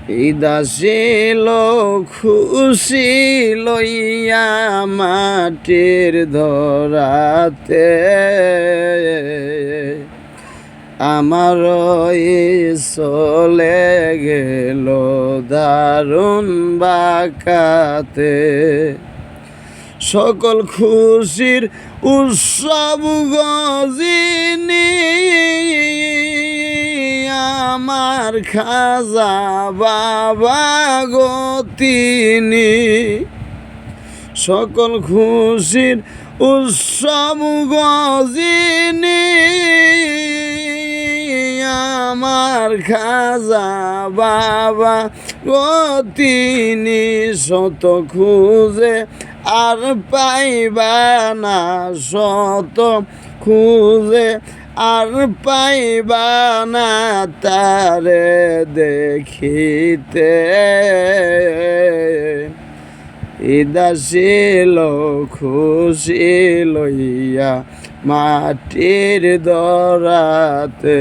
ইদাসিল খুশি লইয়া মাটির ধরাতে আমার চলে গেল দারুণ বাঁকাতে। সকল খুশির উৎসব গজিনী আমার খাজা বাবা গতিনি। সকল খুশির উৎসব গজিনী আমার খাজা বাবা গতিনি। শত খুঁজে আর পাইবা না, শত খুঁজে আর পাইবা না তারে দেখিতে। ইদাসিল খুশি লইয়া মাটির ধরাতে।